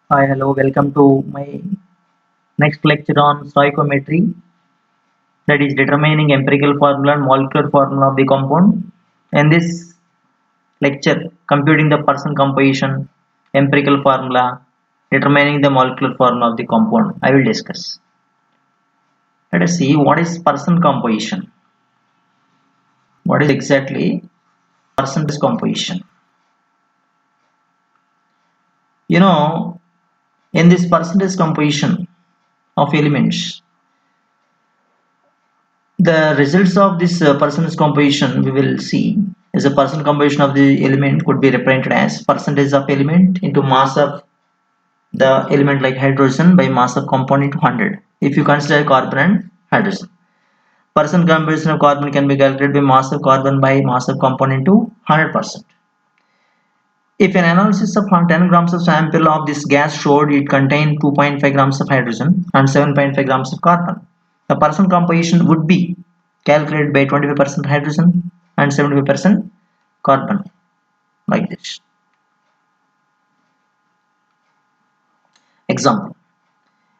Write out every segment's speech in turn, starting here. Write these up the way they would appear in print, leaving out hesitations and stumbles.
Hi, hello, welcome to my next lecture on stoichiometry, that is determining empirical formula and molecular formula of the compound. In this lecture, computing the Person composition, empirical formula, determining the molecular formula of the compound, I will discuss. Let us see what is Person composition. What is exactly percentage composition? You know, in this percentage composition of elements, the results of this percentage composition we will see is a percent composition of the element could be represented as percentage of element into mass of the element like hydrogen by mass of compound into 100 if you consider carbon and hydrogen. Percent composition of carbon can be calculated by mass of carbon by mass of compound into 100%. If an analysis of 10 grams of sample of this gas showed it contained 2.5 grams of hydrogen and 7.5 grams of carbon, the percent composition would be calculated by 25% hydrogen and 75% carbon, like this. Example: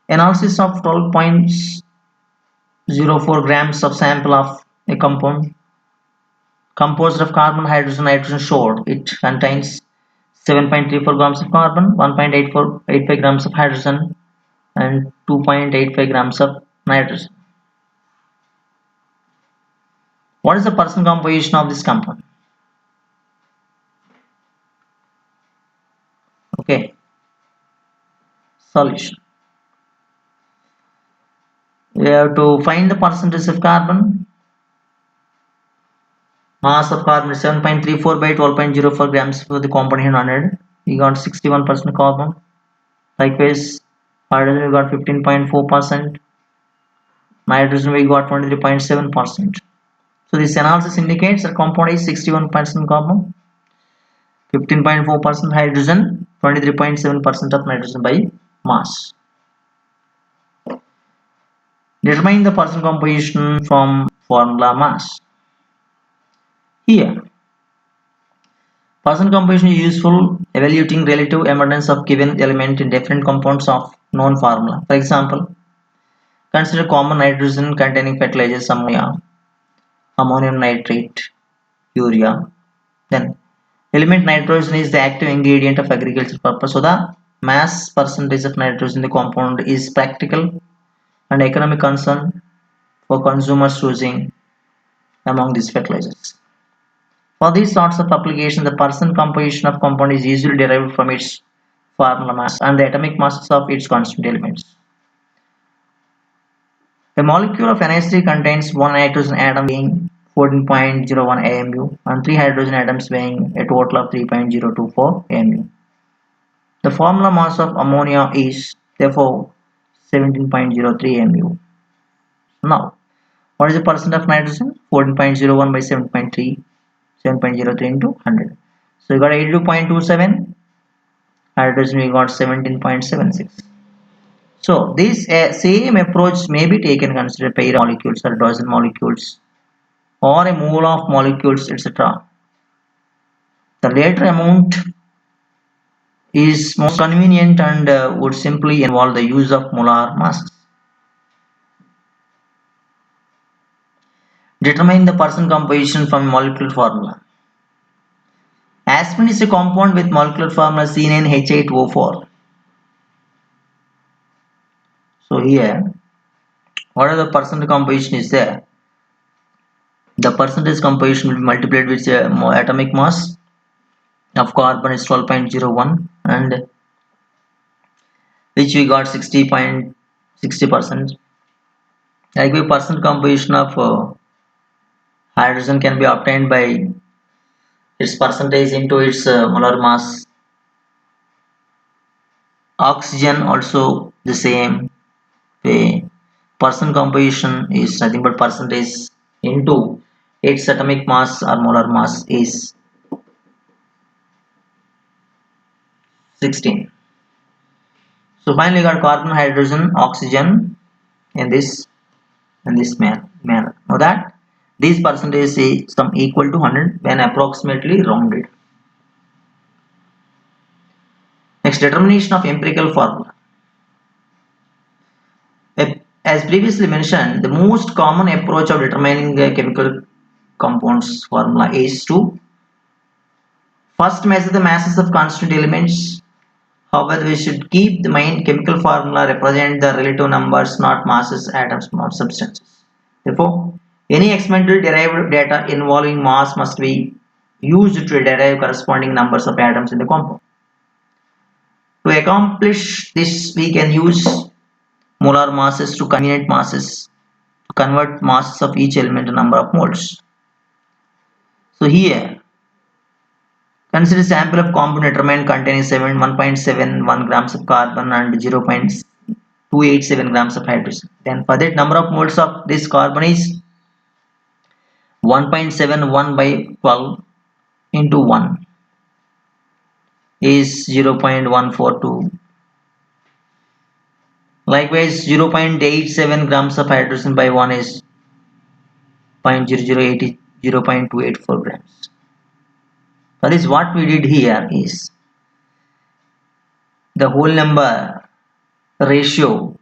analysis of 12.04 grams of sample of a compound composed of carbon, hydrogen, nitrogen showed it contains 7.34 grams of carbon, 1.85 grams of hydrogen, and 2.85 grams of nitrogen. What is the percent composition of this compound? Okay, solution. We have to find the percentage of carbon. Mass of carbon is 7.34 by 12.04 grams for the compound 100. We got 61% carbon. Likewise, hydrogen we got 15.4%. Nitrogen we got 23.7%. So this analysis indicates that compound is 61% carbon, 15.4% hydrogen, 23.7% of nitrogen by mass. Determine the percent composition from formula mass. Here, percent composition is useful evaluating relative abundance of given element in different compounds of known formula. For example, consider common nitrogen containing fertilizers ammonia, ammonium nitrate, urea. Then element nitrogen is the active ingredient of agricultural purpose, so the mass percentage of nitrogen in the compound is practical and economic concern for consumers choosing among these fertilizers. For these sorts of applications, the percent composition of compound is usually derived from its formula mass and the atomic masses of its constituent elements. A molecule of NH3 contains one nitrogen atom weighing 14.01 AMU and three hydrogen atoms weighing a total of 3.024 AMU. The formula mass of ammonia is therefore 17.03 AMU. Now, what is the percent of nitrogen? 14.01 by 7.3, 7.03 into 100. So you got 82.27. Hydrogen we got 17.76. So this same approach may be taken consider pair of molecules or dozen molecules or a mole of molecules, etc. The later amount is most convenient and would simply involve the use of molar masses. Determine the percent composition from molecular formula. Aspirin is a compound with molecular formula C9H8O4. So here, what are the percent composition is there? The percentage composition will be multiplied with the atomic mass of carbon is 12.01 and which we got 60.60%. Likewise, percent composition of hydrogen can be obtained by its percentage into its molar mass. Oxygen also the same way. Percent composition is nothing but percentage into its atomic mass or molar mass is 16. So finally, got carbon, hydrogen, oxygen in this manner. Now that these percentages is some equal to 100 when approximately rounded. Next, determination of empirical formula. As previously mentioned, the most common approach of determining the chemical compounds formula is to first measure the masses of constant elements. However, we should keep the main chemical formula represent the relative numbers, not masses, atoms, not substances. Therefore, any experimental derived data involving mass must be used to derive corresponding numbers of atoms in the compound. To accomplish this, we can use molar masses to convenient masses to convert masses of each element to number of moles. So here, consider sample of compound determined containing 1.71 grams of carbon and 0.287 grams of hydrogen. Then for that, number of moles of this carbon is 1.71 by 12 into 1 is 0.142. Likewise, 0.87 grams of hydrogen by 1 is 0.284 grams. That is what we did here is the whole number ratio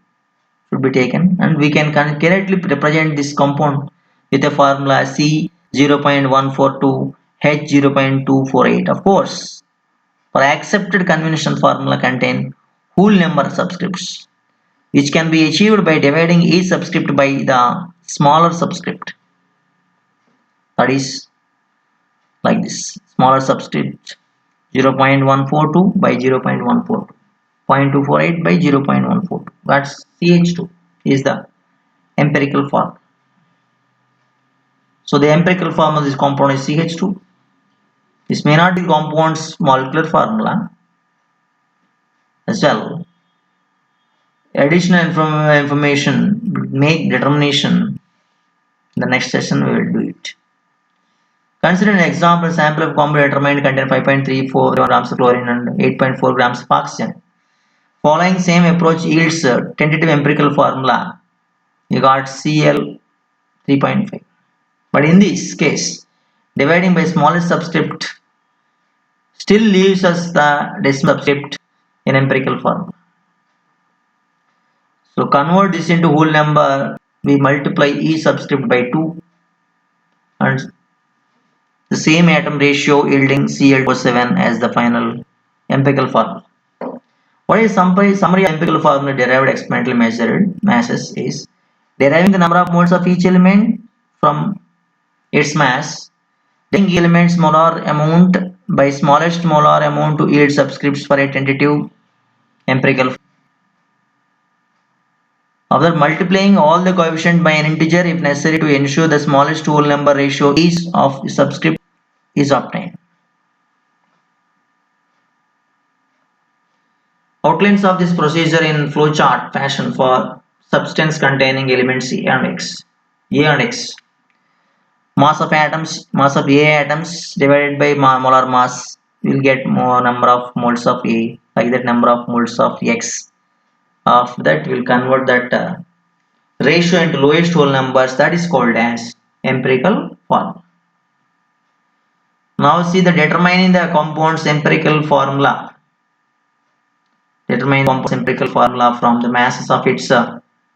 should be taken, and we can correctly represent this compound with a formula C 0.142 H 0.248. Of course, for accepted conventional formula contain whole number subscripts, which can be achieved by dividing each subscript by the smaller subscript. That is like this: smaller subscript 0.142 by 0.142, 0.248 by 0.142. That's CH2 is the empirical formula. So the empirical formula of this compound is CH2. This may not be the compound's molecular formula as well. Additional information, make determination. In the next session we will do it. Consider an example sample of compound determined contain 5.34 grams of chlorine and 8.4 grams of oxygen. Following same approach yields tentative empirical formula. You got Cl 3.5. But in this case, dividing by smallest subscript still leaves us the decimal subscript in empirical formula. So convert this into whole number. We multiply each subscript by 2 and the same atom ratio yielding Cl7 as the final empirical formula. What is summary of empirical formula derived experimentally measured masses is deriving the number of moles of each element from its mass, taking element's molar amount by smallest molar amount to yield subscripts for a tentative empirical formula. After multiplying all the coefficient by an integer if necessary to ensure the smallest whole number ratio is of subscript is obtained. Outlines of this procedure in flowchart fashion for substance containing elements A and X. A and X. Mass of atoms, mass of A atoms divided by molar mass will get more number of moles of A, like that number of moles of X. After that we'll convert that ratio into lowest whole numbers, that is called as empirical formula. Now see the determining the compound's empirical formula. Determine compound's empirical formula from the masses of its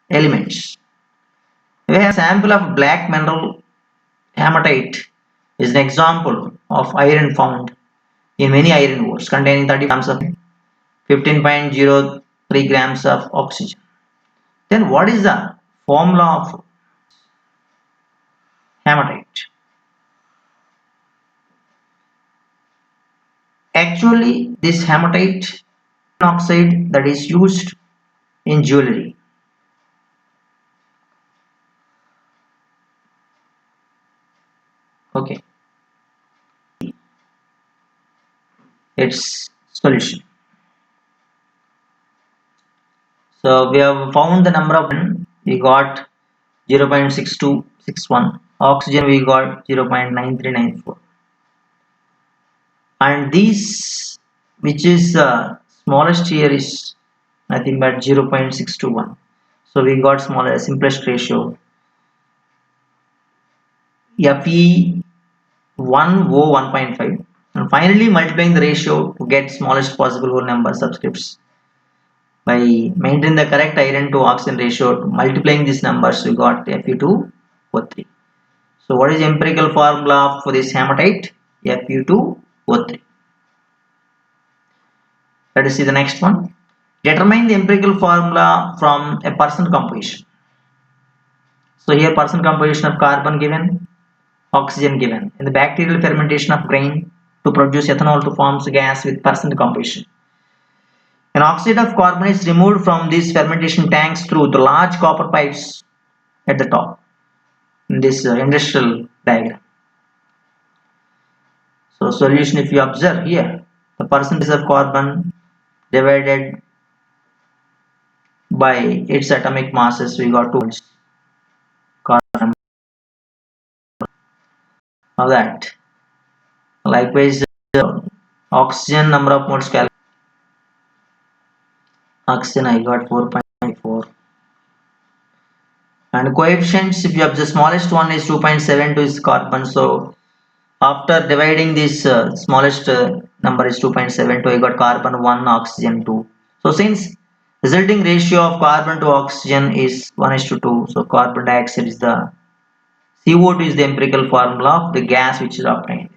elements. We have a sample of black mineral hematite is an example of iron found in many iron ores containing 30 grams of 15.03 grams of oxygen. Then what is the formula of hematite? Actually, this hematite oxide that is used in jewelry. Okay, its solution. So we have found the number of, we got 0.6261. Oxygen we got 0.9394. And this, which is smallest here, is nothing but 0.621. So we got smaller, simplest ratio. Fe 1O 1.5 and and finally multiplying the ratio to get smallest possible whole number subscripts. By maintaining the correct iron to oxygen ratio, multiplying these numbers, we got Fe2O3. So what is the empirical formula for this hematite? Fe2O3. Let us see the next one. Determine the empirical formula from a percent composition. So here percent composition of carbon given, oxygen given. In the bacterial fermentation of grain to produce ethanol to form gas with percent composition. An oxide of carbon is removed from these fermentation tanks through the large copper pipes at the top in this industrial diagram. So solution, if you observe here, the percentage of carbon divided by its atomic masses, we got 2 carbon. Now that likewise oxygen number of moles calculated. Oxygen I got 4.4, and coefficients, if you have the smallest one is 2.72 is carbon. So after dividing this smallest number is 2.72, I got carbon 1, oxygen 2. So since resulting ratio of carbon to oxygen is 1:2, so carbon dioxide is the CO2 is the empirical formula of the gas which is obtained.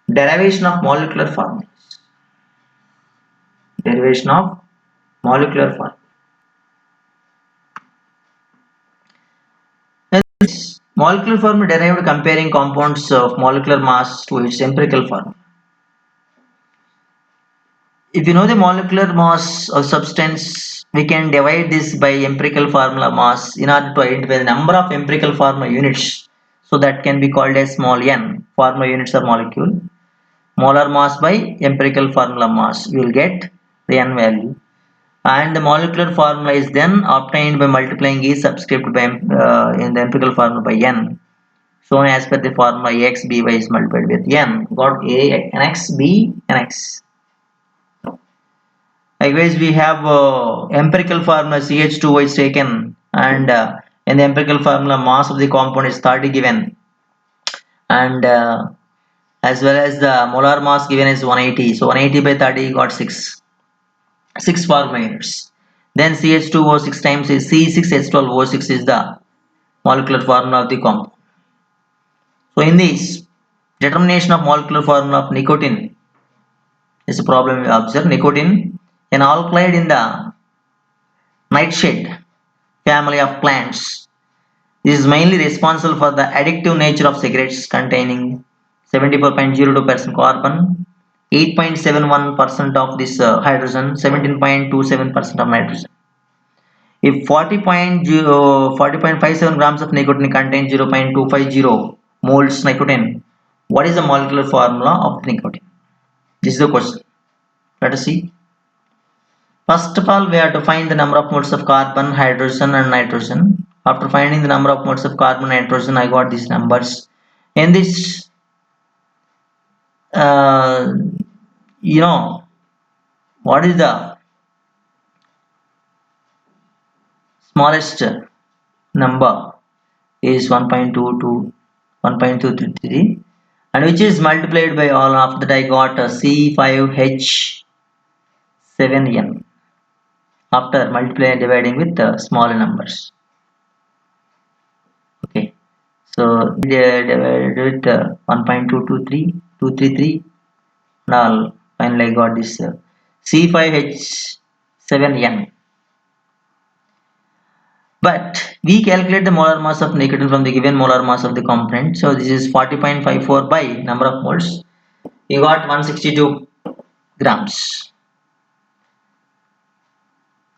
Derivation of molecular formulas. Derivation of molecular formula. Molecular formula derived comparing compounds of molecular mass to its empirical formula. If you know the molecular mass of substance, we can divide this by empirical formula mass in order to identify the number of empirical formula units. So that can be called as small n, formula units of molecule. Molar mass by empirical formula mass, you will get the n value. And the molecular formula is then obtained by multiplying E subscript by in the empirical formula by n. Shown as per the formula Ax By is multiplied with n. Got A Nx B Nx. Likewise, we have empirical formula CH2O is taken, and in the empirical formula mass of the compound is 30 given, and as well as the molar mass given is 180. So 180 by 30 got 6 formula units. Then CH2O 6 times is C6H12O6 is the molecular formula of the compound. So in this determination of molecular formula of nicotine is a problem we observe. Nicotine, an alkaloid in the nightshade family of plants. This is mainly responsible for the addictive nature of cigarettes containing 74.02% carbon, 8.71% of this hydrogen, 17.27% of nitrogen. If 40.57 grams of nicotine contains 0.250 moles nicotine, what is the molecular formula of nicotine? This is the question. Let us see. First of all, we have to find the number of moles of carbon, hydrogen and nitrogen. After finding the number of moles of carbon and nitrogen, I got these numbers. In this, what is the smallest number is 1.22, 1.233, and which is multiplied by all. After that, I got a C5H7N. After multiplying dividing with the smaller numbers. Okay, so divided with 1.223, 233, and all. Finally, I got this C5H7N. But we calculate the molar mass of nicotine from the given molar mass of the component. So this is 40.54 by number of moles. You got 162 grams.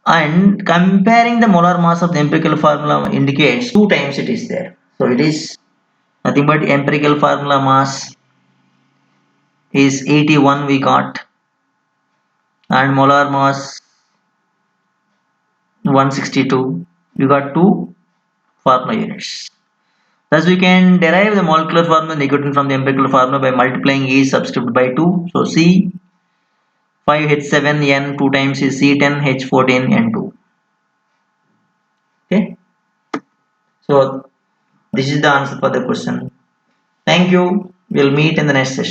And comparing the molar mass of the empirical formula indicates 2 times it is there. So it is nothing but empirical formula mass is 81 we got, and molar mass 162. We got 2 formula units. Thus we can derive the molecular formula nicotine from the empirical formula by multiplying E subscript by 2. So C5H7N 2 times is C10H14N2. Okay, so this is the answer for the question. Thank you. We'll meet in the next session.